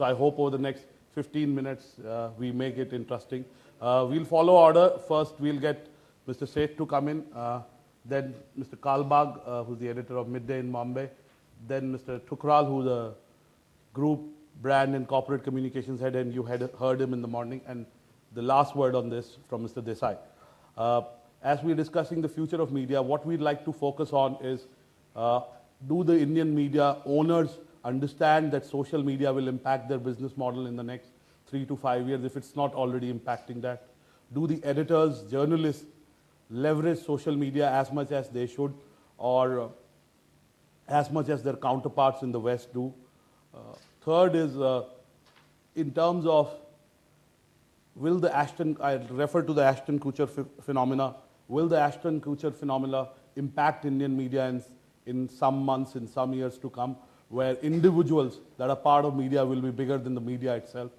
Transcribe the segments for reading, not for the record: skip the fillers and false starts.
So I hope over the next 15 minutes we make it interesting. We'll follow order. First, we'll get Mr. Seth to come in, then Mr. Kalbag, who's the editor of Midday in Bombay, then Mr. Thukral, who's a group brand and corporate communications head, and you had heard him in the morning, and the last word on this from Mr. Desai. As we're discussing the future of media, what we'd like to focus on is, do the Indian media owners understand that social media will impact their business model in the next 3 to 5 years, if it's not already impacting that? Do the editors, journalists leverage social media as much as they should, or as much as their counterparts in the West do? Third is, in terms of, will the I refer to the Ashton Kutcher phenomena, will the Ashton Kutcher phenomena impact Indian media in some months, in some years to come, where individuals that are part of media will be bigger than the media itself?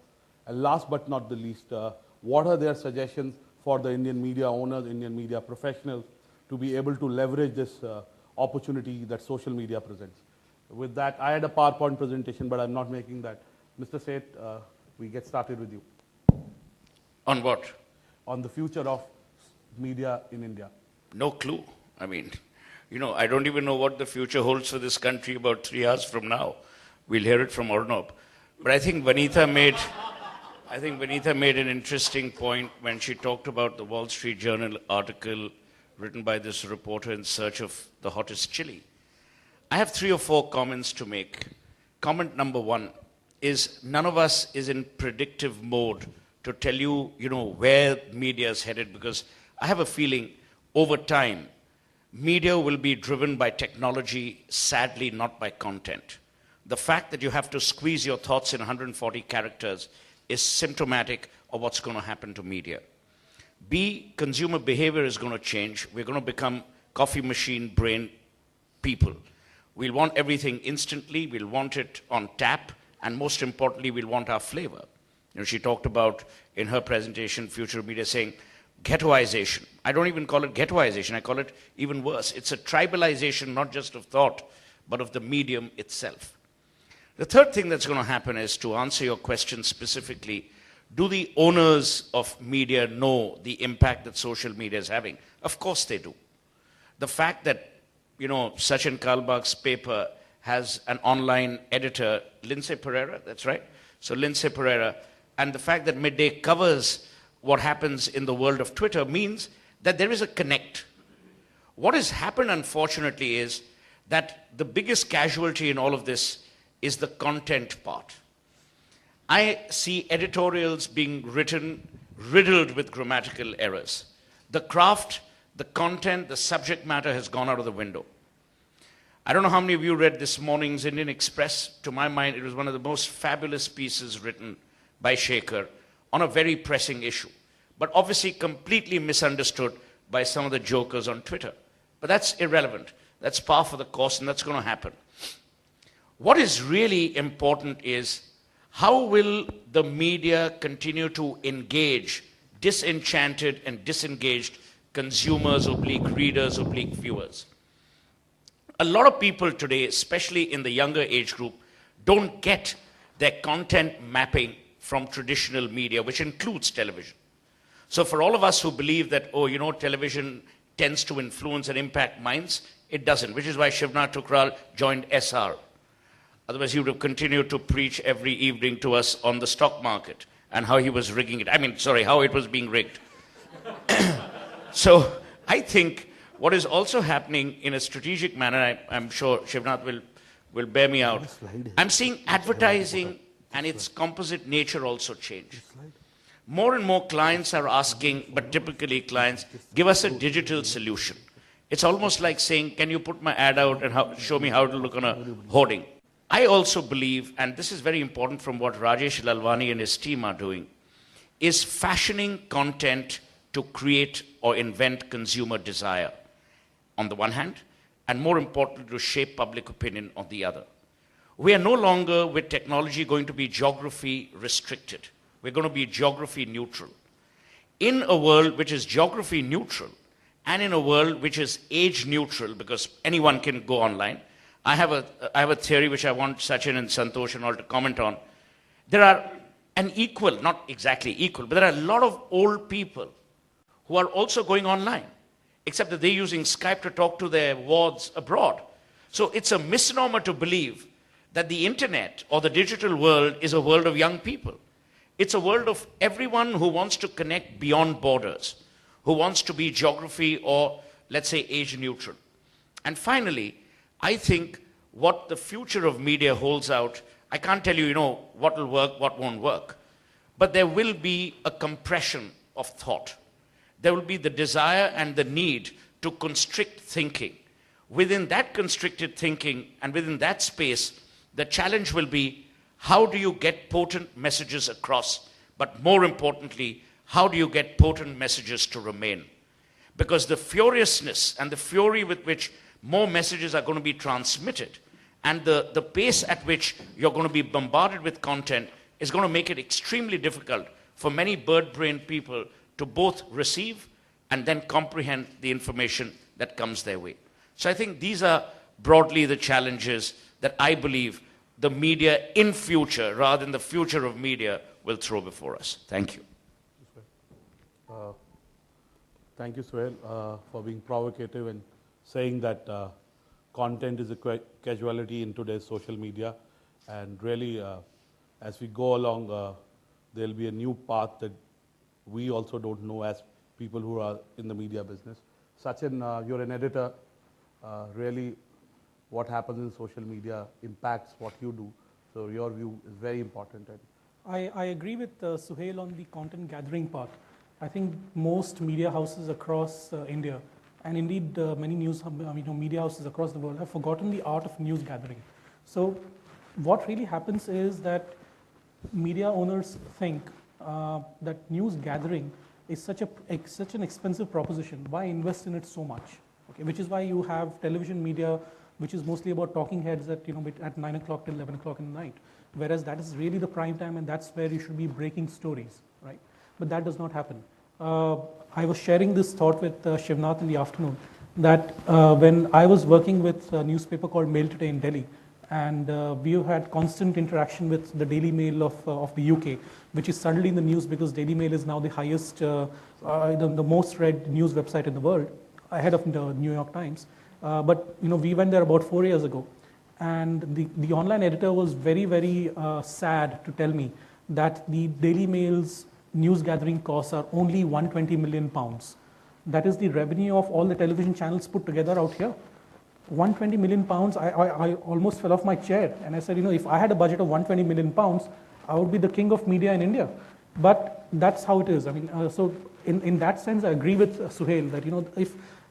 And last but not the least, what are their suggestions for the Indian media owners, Indian media professionals, to be able to leverage this opportunity that social media presents? With that, I had a PowerPoint presentation, but I'm not making that. Mr. Seth, we get started with you. On what? On the future of media in India. No clue. I mean, I don't even know what the future holds for this country about 3 hours from now. We'll hear it from Arnab. But I think Vanitha made an interesting point when she talked about the Wall Street Journal article written by this reporter in search of the hottest chili. I have 3 or 4 comments to make. Comment number 1 is, none of us is in predictive mode to tell you, where media is headed, because I have a feeling over time, media will be driven by technology, sadly not by content. The fact that you have to squeeze your thoughts in 140 characters is symptomatic of what's going to happen to media. B, consumer behavior is going to change. We're going to become coffee machine brain people. We'll want everything instantly, we'll want it on tap, and most importantly, we'll want our flavor. She talked about, in her presentation, future media, saying ghettoization. I don't even call it ghettoization, I call it even worse. It's a tribalization, not just of thought, but of the medium itself. The third thing that's going to happen is, to answer your question specifically, do the owners of media know the impact that social media is having? Of course they do. The fact that, Sachin Kalbag's paper has an online editor, Lindsay Pereira, that's right? So Lindsay Pereira, and the fact that Midday covers what happens in the world of Twitter means that there is a connect. What has happened, unfortunately, is that the biggest casualty in all of this is the content part. I see editorials being written riddled with grammatical errors. The craft, the content, the subject matter has gone out of the window. I don't know how many of you read this morning's Indian Express. To my mind, it was one of the most fabulous pieces written by Shekhar on a very pressing issue, but obviously completely misunderstood by some of the jokers on Twitter. But that's irrelevant. That's par for the course, and that's going to happen. What is really important is, how will the media continue to engage disenchanted and disengaged consumers, /readers, /viewers? A lot of people today, especially in the younger age group, don't get their content mapping from traditional media, which includes television. So for all of us who believe that, television tends to influence and impact minds, it doesn't, which is why Shivnath Thukral joined Essar. Otherwise, he would have continued to preach every evening to us on the stock market and how he was rigging it. How it was being rigged. So I think what is also happening in a strategic manner, I'm sure Shivnath will bear me out, I'm seeing advertising and its composite nature also change. More and more clients are asking, but typically clients, give us a digital solution. It's almost like saying, can you put my ad out and show me how to look on a hoarding? I also believe, and this is very important from what Rajesh Lalwani and his team are doing, is fashioning content to create or invent consumer desire on the one hand, and more importantly, to shape public opinion on the other. We are no longer, with technology, going to be geography restricted. We're going to be geography neutral. In a world which is geography neutral, and in a world which is age neutral, because anyone can go online, I have a theory which I want Sachin and Santosh and all to comment on. There are an equal, not exactly equal, but there are a lot of old people who are also going online, except that they're using Skype to talk to their wards abroad. So it's a misnomer to believe that the internet or the digital world is a world of young people. It's a world of everyone who wants to connect beyond borders, who wants to be geography or, let's say, age neutral. And finally, I think what the future of media holds out, I can't tell you, what will work, what won't work, but there will be a compression of thought. There will be the desire and the need to constrict thinking. Within that constricted thinking and within that space, the challenge will be, how do you get potent messages across? But more importantly, how do you get potent messages to remain? Because the furiousness and the fury with which more messages are going to be transmitted and the pace at which you're going to be bombarded with content is going to make it extremely difficult for many bird-brained people to both receive and then comprehend the information that comes their way. So I think these are broadly the challenges that I believe the media in future, rather than the future of media, will throw before us. Thank you. Thank you, Suhel, for being provocative and saying that content is a casualty in today's social media. And really, as we go along, there'll be a new path that we also don't know as people who are in the media business. Sachin, you're an editor. Really, what happens in social media impacts what you do. So your view is very important. I agree with Suhel on the content gathering part. I think most media houses across India, and indeed many media houses across the world, have forgotten the art of news gathering. So what really happens is that media owners think that news gathering is such an expensive proposition. Why invest in it so much? Okay, which is why you have television media, which is mostly about talking heads at at 9 o'clock till 11 o'clock in the night, whereas that is really the prime time, and that's where you should be breaking stories, right? But that does not happen. I was sharing this thought with Shivnath in the afternoon, that when I was working with a newspaper called Mail Today in Delhi, and we had constant interaction with the Daily Mail of the UK, which is suddenly in the news because Daily Mail is now the highest, the most read news website in the world, ahead of the New York Times. But we went there about 4 years ago, and the online editor was very, very sad to tell me that the Daily Mail's news gathering costs are only 120 million pounds. That is the revenue of all the television channels put together out here. 120 million pounds, I almost fell off my chair, and I said, if I had a budget of 120 million pounds, I would be the king of media in India. But that's how it is. I mean, so in that sense, I agree with Suhel that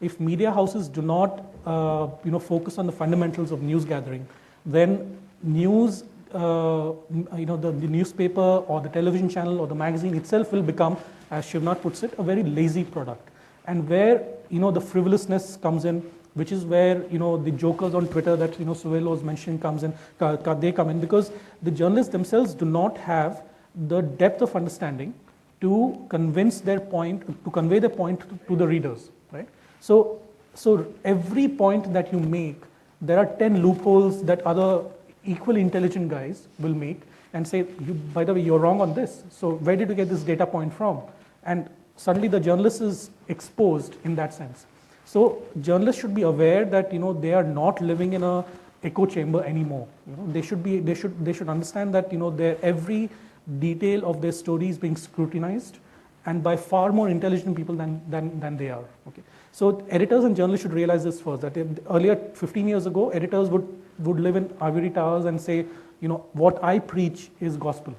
if media houses do not focus on the fundamentals of news gathering, then news, the newspaper or the television channel or the magazine itself will become, as Shivnath puts it, a very lazy product. And where the frivolousness comes in, which is where the jokers on Twitter that Suhel was mentioning they come in, because the journalists themselves do not have the depth of understanding to convey their point to the readers, right? So every point that you make, there are 10 loopholes that other equally intelligent guys will make and say, by the way, you're wrong on this. So where did you get this data point from? And suddenly the journalist is exposed in that sense. So journalists should be aware that they are not living in a echo chamber anymore. They should understand that their every detail of their story is being scrutinized, and by far more intelligent people than they are. Okay. So editors and journalists should realize this first, that earlier, 15 years ago, editors would live in ivory towers and say, what I preach is gospel.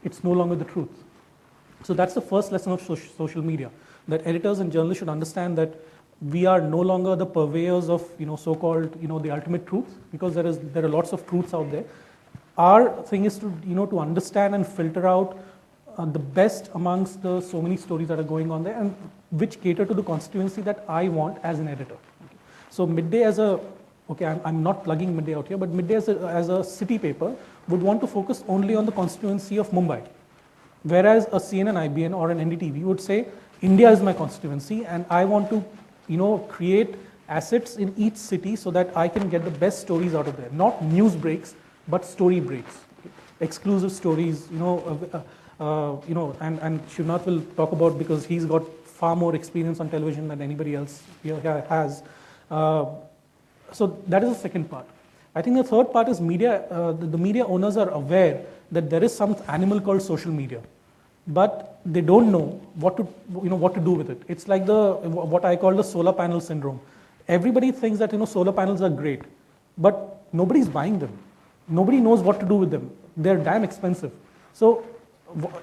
It's no longer the truth. So that's the first lesson of social media, that editors and journalists should understand that we are no longer the purveyors of so-called the ultimate truth, because there are lots of truths out there. Our thing is to understand and filter out the best amongst the so many stories that are going on there, and which cater to the constituency that I want as an editor. Okay. So Midday I'm not plugging Midday out here, but Midday as a city paper would want to focus only on the constituency of Mumbai, whereas a CNN, IBN or an NDTV would say, India is my constituency, and I want to create assets in each city so that I can get the best stories out of there. Not news breaks, but story breaks. Okay. exclusive stories, and Shivnath will talk about, because he's got far more experience on television than anybody else here has. So that is the second part. I think the third part is media. The media owners are aware that there is some animal called social media, but they don't know what to do with it. It's like what I call the solar panel syndrome. Everybody thinks that solar panels are great, but nobody's buying them. Nobody knows what to do with them. They're damn expensive. So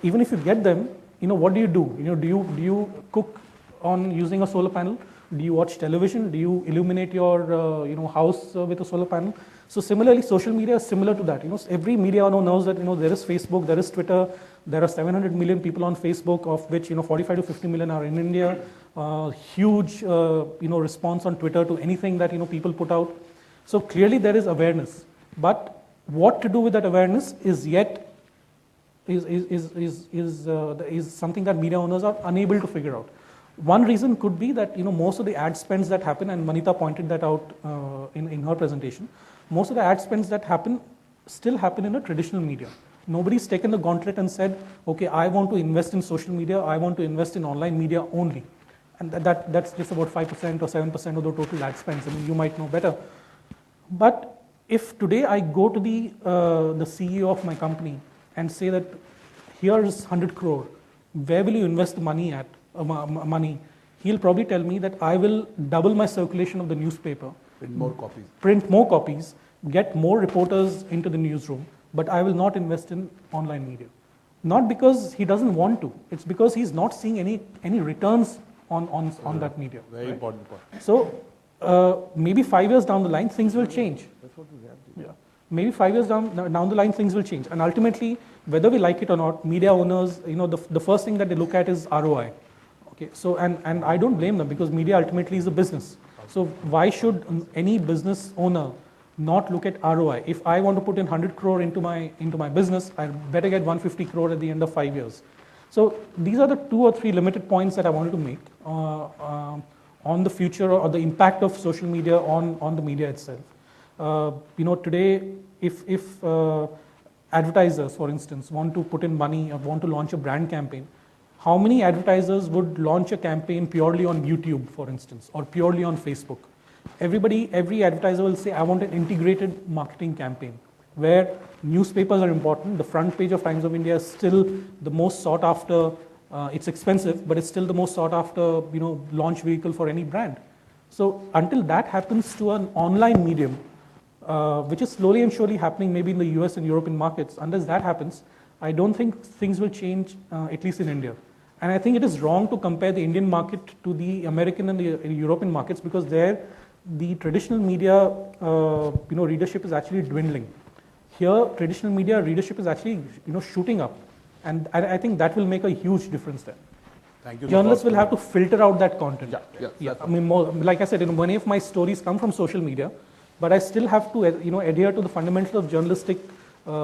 even if you get them, what do? Do you cook on using a solar panel? Do you watch television? Do you illuminate your house with a solar panel? So similarly, social media is similar to that. Every media owner knows that there is Facebook, there is Twitter, there are 700 million people on Facebook, of which 45 to 50 million are in India. Huge response on Twitter to anything that people put out. So clearly there is awareness, but what to do with that awareness is something that media owners are unable to figure out. One reason could be that most of the ad spends that happen, and Manita pointed that out in her presentation. Most of the ad spends that still happen in a traditional media. Nobody's taken the gauntlet and said, okay, I want to invest in social media, I want to invest in online media only. And that's just about 5% or 7% of the total ad spends. I mean, you might know better. But if today I go to the CEO of my company and say that here is 100 crore, where will you invest the money at? Money? He'll probably tell me that I will double my circulation of the newspaper. Print more copies, get more reporters into the newsroom, but I will not invest in online media. Not because he doesn't want to, it's because he's not seeing any returns on that media. Very important point. So maybe 5 years down the line, things will change. That's what we have to do. Yeah. Maybe 5 years down the line, things will change. And ultimately, whether we like it or not, media owners, the first thing that they look at is ROI. Okay, so and I don't blame them, because media ultimately is a business. So why should any business owner not look at ROI? If I want to put in 100 crore into my business, I better get 150 crore at the end of 5 years. So these are the 2 or 3 limited points that I wanted to make on the future or the impact of social media on the media itself. Today, if advertisers, for instance, want to put in money or want to launch a brand campaign, how many advertisers would launch a campaign purely on YouTube, for instance, or purely on Facebook? Every advertiser will say, I want an integrated marketing campaign, where newspapers are important. The front page of Times of India is still the most sought after. It's expensive, but it's still the most sought after, launch vehicle for any brand. So until that happens to an online medium, which is slowly and surely happening maybe in the US and European markets, unless that happens, I don't think things will change, at least in India. And I think it is wrong to compare the Indian market to the American and the European markets, because there the traditional media readership is actually dwindling. Here, traditional media readership is actually shooting up, and I think that will make a huge difference there. Thank you. Journalists will have to filter out that content. Yeah. I mean, like I said, many of my stories come from social media, but I still have to adhere to the fundamentals of journalistic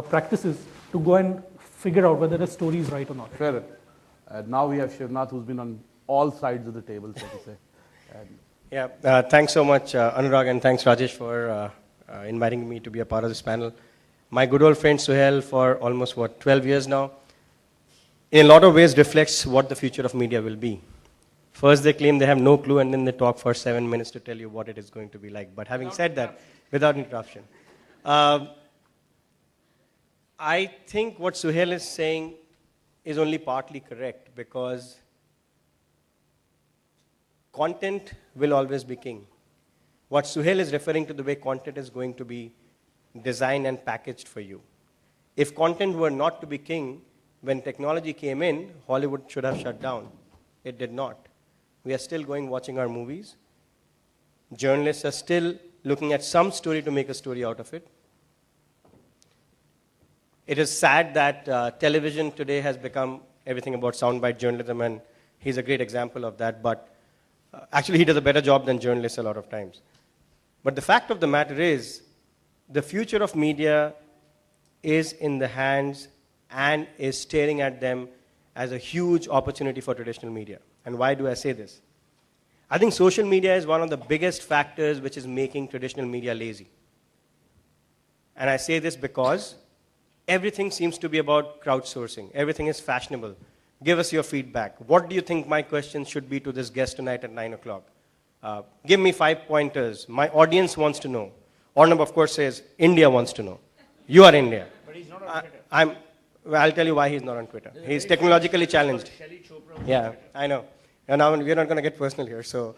practices to go and figure out whether the story is right or not. Fair enough. Now we have Shivnath, who's been on all sides of the table, so to say. And thanks so much, Anurag, and thanks, Rajesh, for inviting me to be a part of this panel. My good old friend Suhel, for almost, 12 years now, in a lot of ways reflects what the future of media will be. First, they claim they have no clue, and then they talk for 7 minutes to tell you what it is going to be like. But having said that, without interruption, I think what Suhel is saying is only partly correct, because content will always be king. What Suhel is referring to, the way content is going to be designed and packaged for you. If content were not to be king, when technology came in, Hollywood should have shut down. It did not. We are still watching our movies. Journalists are still looking at some story to make a story out of it. It is sad that television today has become everything about soundbite journalism, and he's a great example of that, but actually he does a better job than journalists a lot of times. But the fact of the matter is, the future of media is in the hands and is staring at them as a huge opportunity for traditional media. And why do I say this? I think social media is one of the biggest factors which is making traditional media lazy. And I say this because everything seems to be about crowdsourcing. Everything is fashionable. Give us your feedback. What do you think my questions should be to this guest tonight at 9 o'clock? Give me 5 pointers. My audience wants to know. Arnab, of course, says, India wants to know. You are India. But he's not on Twitter. Well, I'll tell you why he's not on Twitter. He's technologically challenged. Yeah, I know. And now we're not going to get personal here. So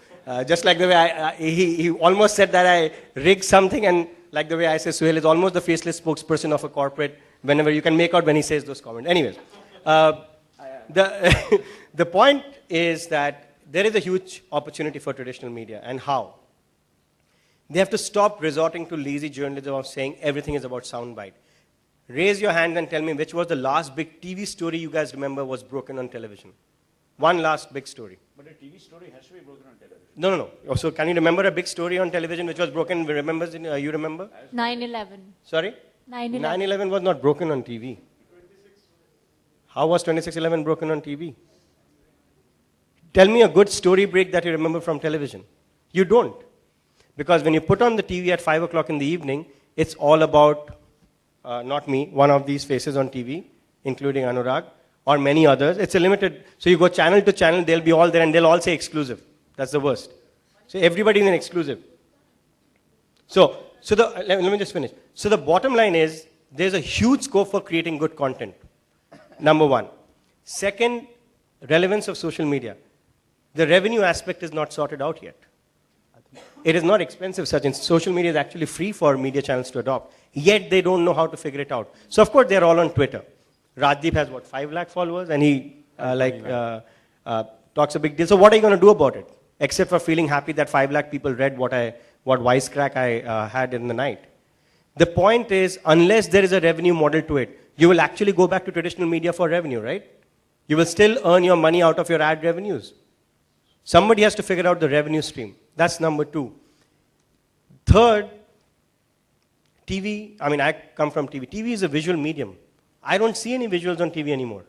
just like the way he almost said that I rigged something, and like the way I say Suhel is almost the faceless spokesperson of a corporate whenever you can make out when he says those comments. Anyways, the point is that there is a huge opportunity for traditional media. And how? They have to stop resorting to lazy journalism of saying everything is about soundbite. Raise your hand and tell me which was the last big TV story you guys remember was broken on television. One last big story. But a TV story has to be broken on television. No. So can you remember a big story on television which was broken? You remember? 9/11. Sorry? 9/11. 9/11 was not broken on TV. How was 26/11 broken on TV? Tell me a good story break that you remember from television. You don't. Because when you put on the TV at 5 o'clock in the evening, it's all about, not me, one of these faces on TV, including Anurag, or many others. It's a limited, so you go channel to channel, they'll be all there and they'll all say exclusive. That's the worst. So everybody is an exclusive. Let me just finish. So the bottom line is, there's a huge scope for creating good content. Number one. Second, relevance of social media. The revenue aspect is not sorted out yet. It is not expensive, Sachin. Social media is actually free for media channels to adopt. Yet they don't know how to figure it out. So of course they're all on Twitter. Rajdeep has 5 lakh followers, and he talks a big deal. So what are you going to do about it? Except for feeling happy that 5 lakh people read what wisecrack I had in the night. The point is, unless there is a revenue model to it, you will actually go back to traditional media for revenue, right? You will still earn your money out of your ad revenues. Somebody has to figure out the revenue stream. That's number 2. Third, TV, I come from TV. TV is a visual medium. I don't see any visuals on TV anymore.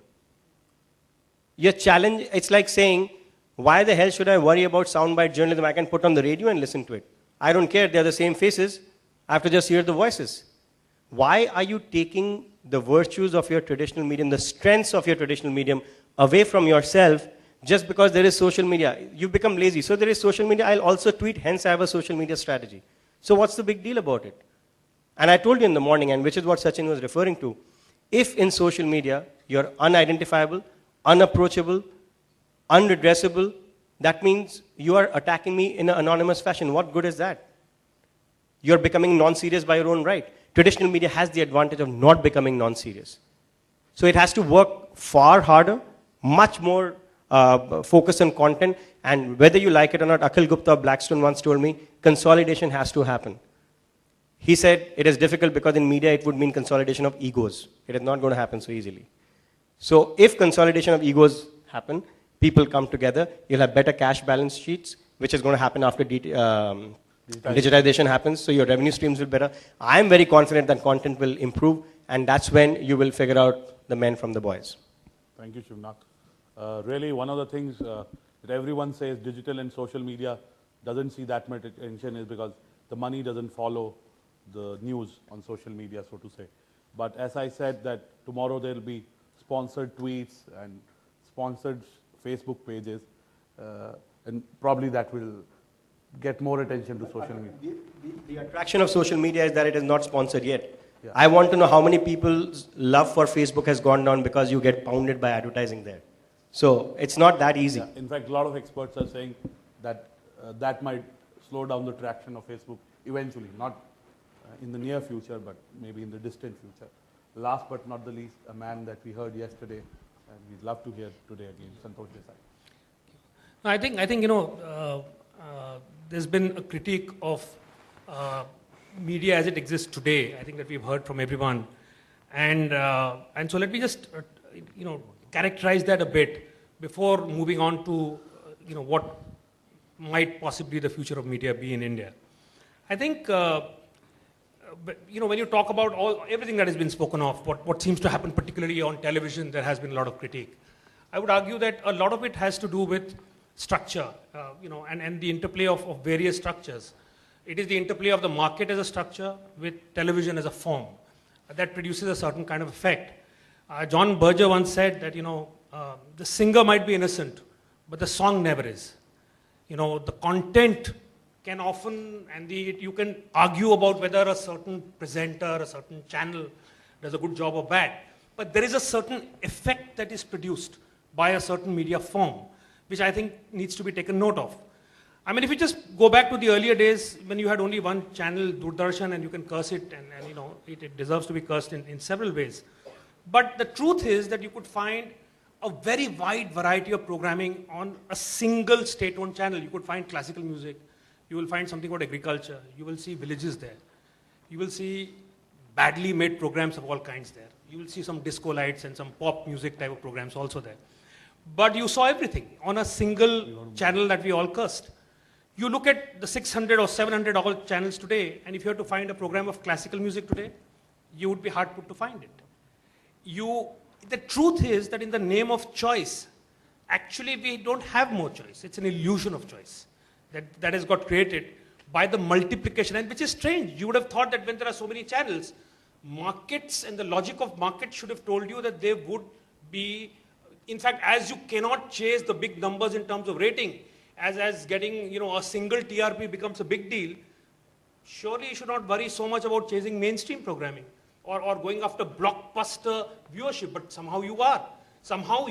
Your challenge, it's like saying, why the hell should I worry about soundbite journalism? I can put on the radio and listen to it. I don't care, they're the same faces. I have to just hear the voices. Why are you taking the virtues of your traditional medium, the strengths of your traditional medium, away from yourself just because there is social media? You become lazy. So there is social media, I'll also tweet, hence I have a social media strategy. So what's the big deal about it? And I told you in the morning, and which is what Sachin was referring to, if in social media you're unidentifiable, unapproachable, unredressable, that means you are attacking me in an anonymous fashion. What good is that? You're becoming non-serious by your own right. Traditional media has the advantage of not becoming non-serious. So it has to work far harder, much more focus on content, and whether you like it or not, Akhil Gupta of Blackstone once told me, consolidation has to happen. He said it is difficult because in media it would mean consolidation of egos. It is not going to happen so easily. So if consolidation of egos happen, people come together, you'll have better cash balance sheets, which is going to happen after digitization happens, so your revenue streams will be better. I'm very confident that content will improve, and that's when you will figure out the men from the boys. Thank you, Shivnath. Really, one of the things that everyone says digital and social media doesn't see that much attention is because the money doesn't follow the news on social media, so to say. But as I said, that tomorrow there will be sponsored tweets and sponsored Facebook pages, and probably that will get more attention to social media. The attraction of social media is that it is not sponsored yet. Yeah. I want to know how many people's love for Facebook has gone down because you get pounded by advertising there. So it's not that easy. Yeah. In fact, a lot of experts are saying that that might slow down the traction of Facebook eventually, not in the near future, but maybe in the distant future. Last but not the least, a man that we heard yesterday, and we'd love to hear today again, Santosh Desai. I think there's been a critique of media as it exists today. I think that we've heard from everyone, and so let me just characterize that a bit before moving on to what might possibly the future of media be in India. I think when you talk about everything that has been spoken of, what seems to happen particularly on television, there has been a lot of critique. I would argue that a lot of it has to do with structure, and the interplay of various structures. It is the interplay of the market as a structure with television as a form. that produces a certain kind of effect. John Berger once said that, the singer might be innocent, but the song never is. The content can often, you can argue about whether a certain presenter, a certain channel does a good job or bad. But there is a certain effect that is produced by a certain media form, which I think needs to be taken note of. I mean, if you just go back to the earlier days when you had only one channel, Doordarshan, and you can curse it, and it deserves to be cursed in several ways. But the truth is that you could find a very wide variety of programming on a single state-owned channel. You could find classical music, you will find something about agriculture, you will see villages there, you will see badly made programs of all kinds there, you will see some disco lights and some pop music type of programs also there. But you saw everything on a single channel that we all cursed. You look at the $600 or $700 channels today, and if you have to find a program of classical music today, you would be hard put to find it. The truth is that in the name of choice, actually we don't have more choice. It's an illusion of choice that has got created by the multiplication, and which is strange. You would have thought that when there are so many channels, markets and the logic of markets should have told you that they would be, in fact, as you cannot chase the big numbers in terms of rating, as getting a single TRP becomes a big deal, surely you should not worry so much about chasing mainstream programming or going after blockbuster viewership, but somehow you are. Somehow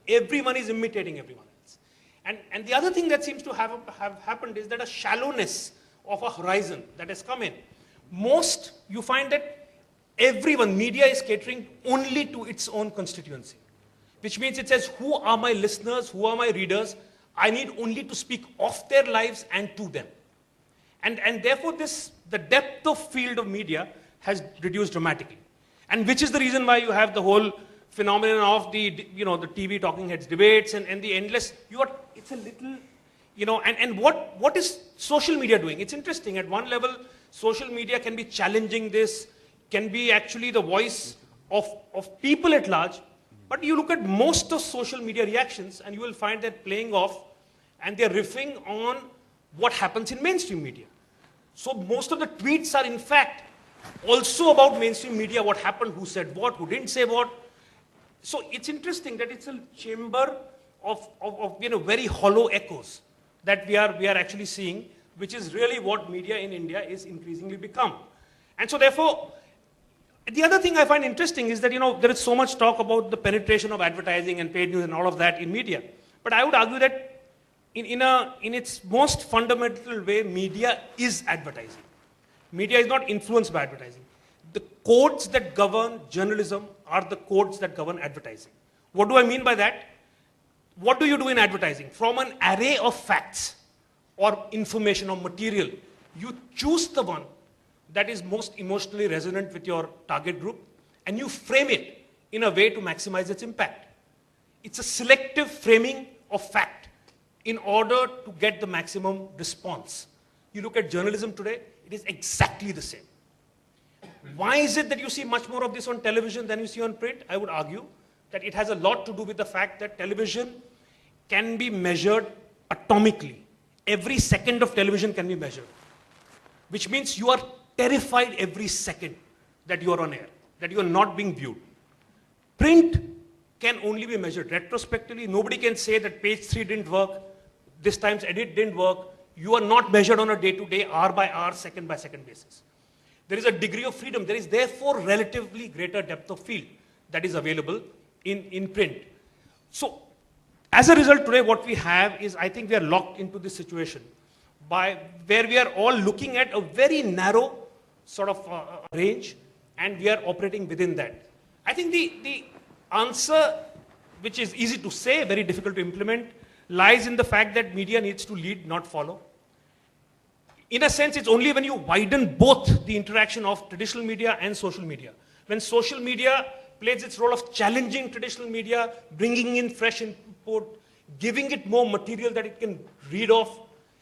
everyone is imitating everyone else. And the other thing that seems to have happened is that a shallowness of a horizon that has come in. You find that everyone, media is catering only to its own constituency, which means it says, who are my listeners, who are my readers? I need only to speak of their lives and to them. And therefore the depth of field of media has reduced dramatically. And which is the reason why you have the whole phenomenon of the TV talking heads debates and the endless, it's a little, and what is social media doing? It's interesting. At one level, social media can be challenging this, can be actually the voice of people at large. But you look at most of social media reactions and you will find that playing off and they're riffing on what happens in mainstream media. So most of the tweets are in fact also about mainstream media, what happened, who said what, who didn't say what. So it's interesting that it's a chamber of very hollow echoes that we are actually seeing, which is really what media in India is increasingly become. And so therefore, the other thing I find interesting is that, there is so much talk about the penetration of advertising and paid news and all of that in media. But I would argue that in its most fundamental way, media is advertising. Media is not influenced by advertising. The codes that govern journalism are the codes that govern advertising. What do I mean by that? What do you do in advertising? From an array of facts or information or material, you choose the one that is most emotionally resonant with your target group, and you frame it in a way to maximize its impact. It's a selective framing of fact in order to get the maximum response. You look at journalism today, it is exactly the same. Why is it that you see much more of this on television than you see on print? I would argue that it has a lot to do with the fact that television can be measured atomically. Every second of television can be measured, which means you are terrified every second that you are on air, that you are not being viewed. Print can only be measured retrospectively. Nobody can say that page 3 didn't work, this time's edit didn't work. You are not measured on a day-to-day, hour-by-hour, second-by-second basis. There is a degree of freedom. There is therefore relatively greater depth of field that is available in print. So as a result today, what we have is, I think we are locked into this situation where we are all looking at a very narrow sort of range, and we are operating within that. I think the answer, which is easy to say, very difficult to implement, lies in the fact that media needs to lead, not follow. In a sense, it's only when you widen both the interaction of traditional media and social media. When social media plays its role of challenging traditional media, bringing in fresh input, giving it more material that it can read off,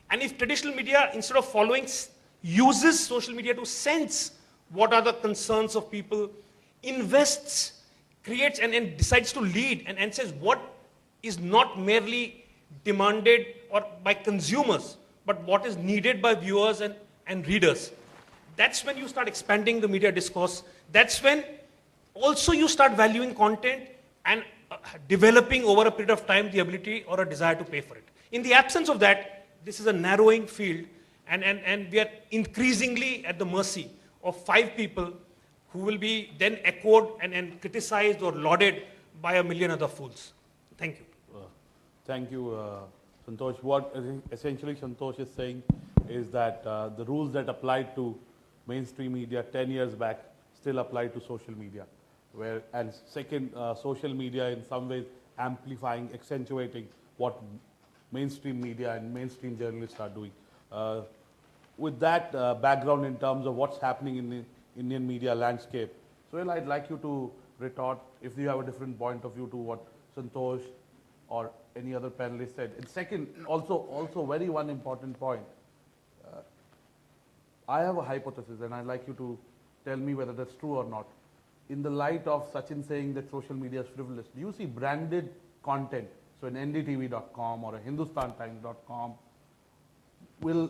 and if traditional media, instead of following, uses social media to sense what are the concerns of people, invests, creates, and decides to lead, and says what is not merely demanded or by consumers, but what is needed by viewers and readers, that's when you start expanding the media discourse. That's when also you start valuing content and developing over a period of time the ability or a desire to pay for it. In the absence of that, this is a narrowing field, and we are increasingly at the mercy of 5 people who will be then echoed and criticized or lauded by a million other fools. Thank you. Thank you, Santosh. What essentially Santosh is saying is that the rules that applied to mainstream media 10 years back still apply to social media. And second, social media in some ways amplifying, accentuating what mainstream media and mainstream journalists are doing. With that background in terms of what's happening in the Indian media landscape, Suhel, I'd like you to retort if you have a different point of view to what Santosh or any other panelist said. And second, also very one important point. I have a hypothesis, and I'd like you to tell me whether that's true or not. In the light of Sachin saying that social media is frivolous, do you see branded content, so an ndtv.com or a hindustantimes.com, will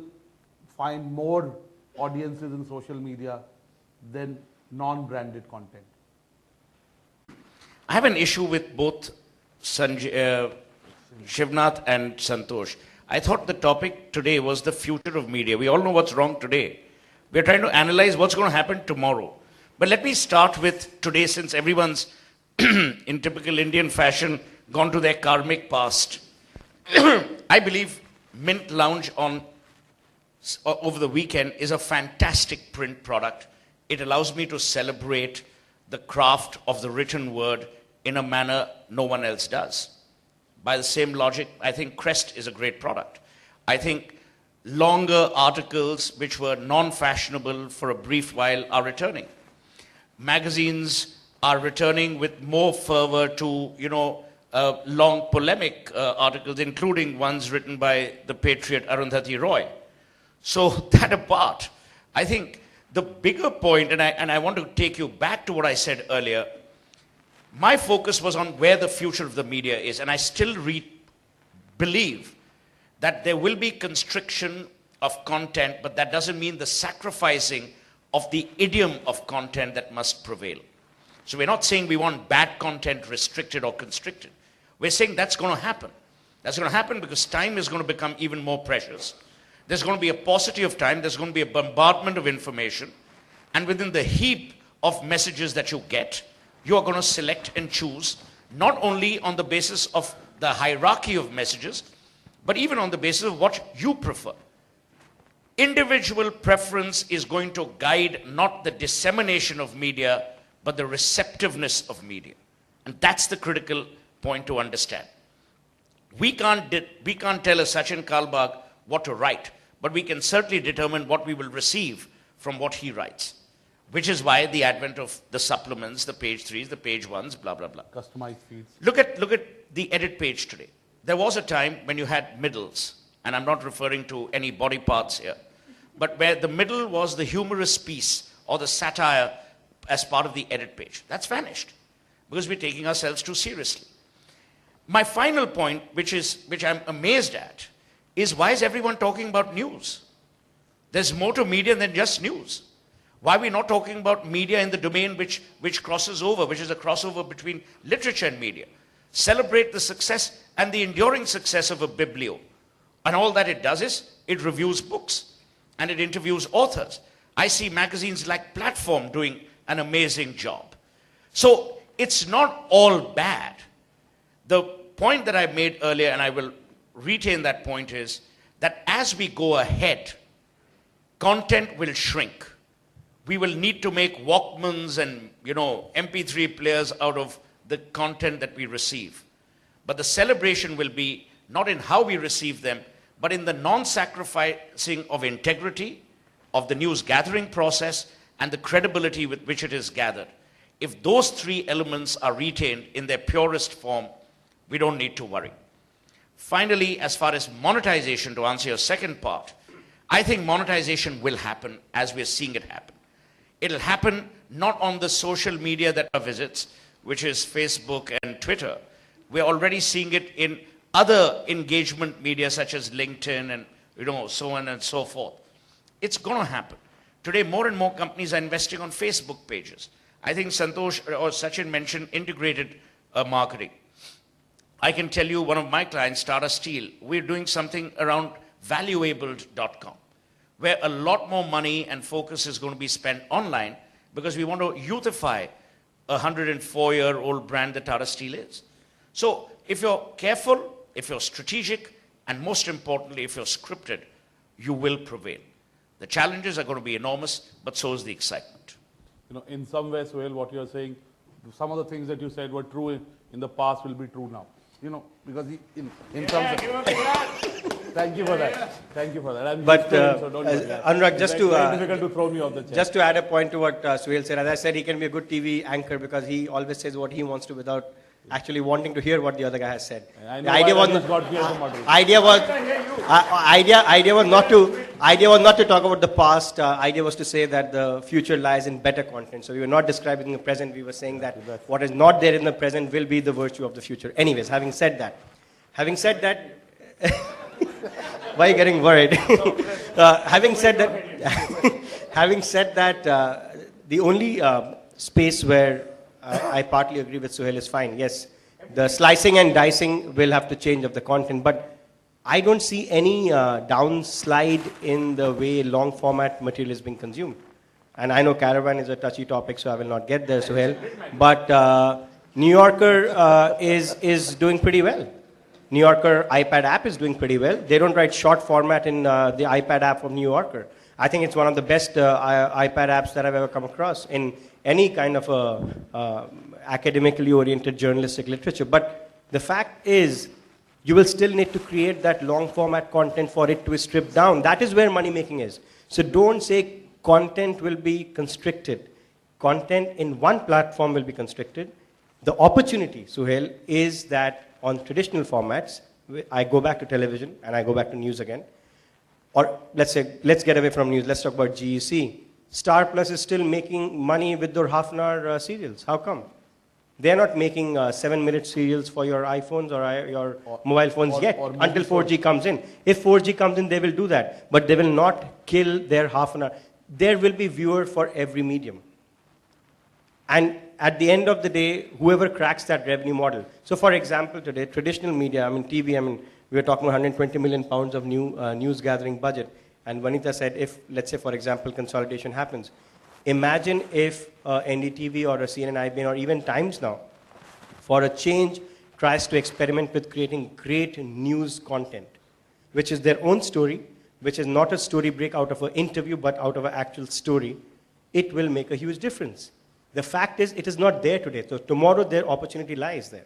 find more audiences in social media than non-branded content? I have an issue with both Shivnath and Santosh. I thought the topic today was the future of media. We all know what's wrong today. We're trying to analyze what's going to happen tomorrow. But let me start with today, since everyone's, in typical Indian fashion, gone to their karmic past. I believe Mint Lounge over the weekend is a fantastic print product. It allows me to celebrate the craft of the written word in a manner no one else does. By the same logic, I think Crest is a great product. I think longer articles which were non-fashionable for a brief while are returning. Magazines are returning with more fervor to, long polemic articles, including ones written by the patriot Arundhati Roy. So that apart, I think the bigger point, and I want to take you back to what I said earlier, my focus was on where the future of the media is, and I still believe that there will be constriction of content, but that doesn't mean the sacrificing of the idiom of content that must prevail. So we're not saying we want bad content restricted or constricted. We're saying that's going to happen. That's going to happen because time is going to become even more precious. There's going to be a paucity of time. There's going to be a bombardment of information. And within the heap of messages that you get, you are going to select and choose, not only on the basis of the hierarchy of messages, but even on the basis of what you prefer. Individual preference is going to guide not the dissemination of media, but the receptiveness of media. And that's the critical point to understand. We can't tell a Sachin Kalbag what to write, but we can certainly determine what we will receive from what he writes, which is why the advent of the supplements, the page 3s, the page 1s, blah, blah, blah. Customized feeds. Look at the edit page today. There was a time when you had middles, and I'm not referring to any body parts here, but where the middle was the humorous piece or the satire as part of the edit page. That's vanished because we're taking ourselves too seriously. My final point, which I'm amazed at, is why is everyone talking about news? There's more to media than just news. Why are we not talking about media in the domain which crosses over, which is a crossover between literature and media? Celebrate the success and the enduring success of a biblio. And all that it does is it reviews books and it interviews authors. I see magazines like Platform doing an amazing job. So it's not all bad. The point that I made earlier, and I will retain that point, is that as we go ahead, content will shrink. We will need to make Walkmans and MP3 players out of the content that we receive. But the celebration will be not in how we receive them, but in the non-sacrificing of integrity, of the news gathering process, and the credibility with which it is gathered. If those 3 elements are retained in their purest form, we don't need to worry. Finally, as far as monetization, to answer your second part, I think monetization will happen as we're seeing it happen. It'll happen not on the social media that are visits, which is Facebook and Twitter. We're already seeing it in other engagement media such as LinkedIn and so on and so forth. It's going to happen. Today, more and more companies are investing on Facebook pages. I think Santosh or Sachin mentioned integrated marketing. I can tell you one of my clients, Tata Steel, we're doing something around valuabled.com, where a lot more money and focus is going to be spent online because we want to youthify a 104-year-old brand that Tata Steel is. So if you're careful, if you're strategic, and most importantly, if you're scripted, you will prevail. The challenges are going to be enormous, but so is the excitement. You know, in some way, Suhel, what you're saying, some of the things that you said were true in the past will be true now. You know, because in terms of... Thank you for that. Thank you for that. I'm But used to it, so don't worry. Anurag, just It's very difficult to throw me off the chair. just to add a point to what Suhel said, as I said, he can be a good TV anchor because he always says what he wants to without actually wanting to hear what the other guy has said. I know The idea why was Rajesh got me as a moderator. idea was not to talk about the past. Idea was to say that the future lies in better content. So we were not describing the present. We were saying that what is not there in the present will be the virtue of the future. Anyways, having said that, why are you getting worried? Having said that, the only space where I partly agree with Suhel is fine. Yes, the slicing and dicing will have to change of the content, but I don't see any downslide in the way long format material is being consumed. And I know Caravan is a touchy topic, so I will not get there, Suhel. But New Yorker is doing pretty well. New Yorker iPad app is doing pretty well. They don't write short format in the iPad app of New Yorker. I think it's one of the best iPad apps that I've ever come across in any kind of academically oriented journalistic literature. But the fact is, you will still need to create that long format content for it to be stripped down. That is where money making is. So don't say content will be constricted. Content in one platform will be constricted. The opportunity, Suhel, is that on traditional formats, I go back to television and I go back to news again. Or let's get away from news. Let's talk about GEC. Star Plus is still making money with their half-an-hour serials. How come? They're not making 7-minute serials for your iPhones or your mobile phones yet until 4G comes in. If 4G comes in, they will do that. But they will not kill their half-an-hour. There will be viewer for every medium. And at the end of the day, whoever cracks that revenue model. So for example, today, traditional media, TV, we were talking about 120 million pounds of new news gathering budget. And Vanita said, if, let's say, for example, consolidation happens, imagine if NDTV or a CNN, IBN, or even Times now, for a change, tries to experiment with creating great news content, which is their own story, which is not a story break out of an interview, but out of an actual story. It will make a huge difference. The fact is, it is not there today. So tomorrow, their opportunity lies there.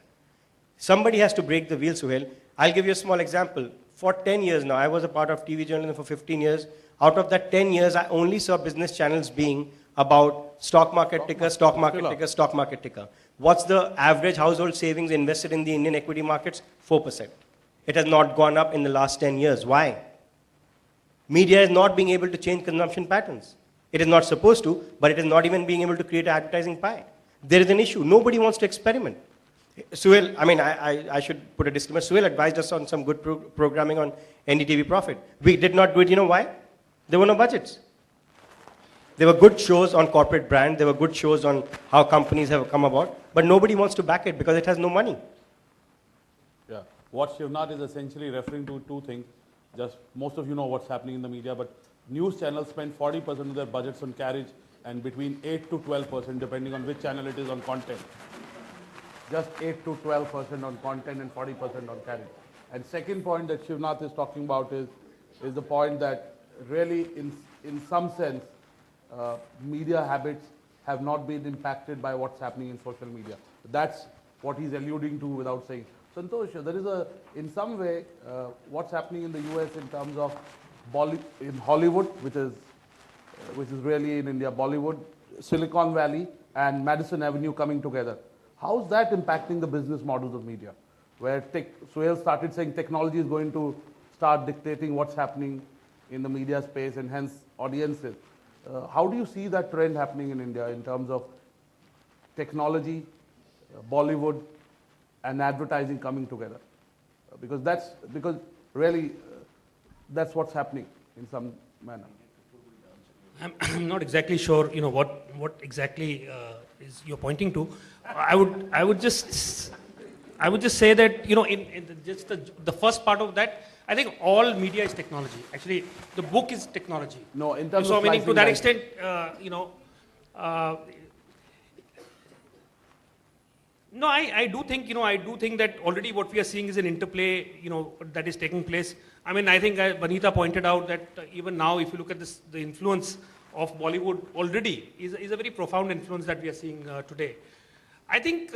Somebody has to break the wheel, Suhel. I'll give you a small example. For 10 years now, I was a part of TV journalism for 15 years. Out of that 10 years, I only saw business channels being about stock market ticker, stock market ticker, stock market ticker. What's the average household savings invested in the Indian equity markets? 4%. It has not gone up in the last 10 years. Why? Media is not being able to change consumption patterns. It is not supposed to, but it is not even being able to create an advertising pie. There is an issue. Nobody wants to experiment. Suhel, I should put a disclaimer. Suhel advised us on some good programming on NDTV Profit. We did not do it. You know why? There were no budgets. There were good shows on corporate brand. There were good shows on how companies have come about. But nobody wants to back it because it has no money. Yeah. What Shivnath is essentially referring to two things. Just most of you know what's happening in the media, but news channels spend 40% of their budgets on carriage and between 8 to 12%, depending on which channel it is, on content. Just 8 to 12% on content and 40% on carriage. And second point that Shivnath is talking about is the point that really, in some sense, media habits have not been impacted by what's happening in social media. That's what he's alluding to without saying. Santosh, there is in some way, what's happening in the US in terms of in Hollywood, which is really in India, Bollywood, Silicon Valley, and Madison Avenue coming together. How's that impacting the business models of media? Where Suhel started saying technology is going to start dictating what's happening in the media space and hence audiences. How do you see that trend happening in India in terms of technology, Bollywood, and advertising coming together? Because really that's what's happening in some manner. I'm not exactly sure, what exactly is you're pointing to. I would just say that, just the first part of that, I think all media is technology. Actually, the book is technology. No, in terms So of meaning to slicing that dice. extent, no, I do think that already what we are seeing is an interplay, that is taking place. I mean, I think Vanita pointed out that even now, if you look at this, the influence of Bollywood already is a very profound influence that we are seeing today. I think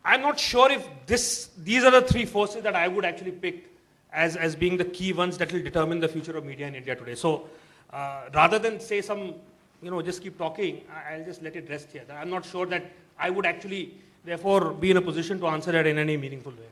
I'm not sure if these are the three forces that I would actually pick as being the key ones that will determine the future of media in India today. So rather than say just keep talking, I'll just let it rest here. I'm not sure that I would actually, therefore, be in a position to answer that in any meaningful way.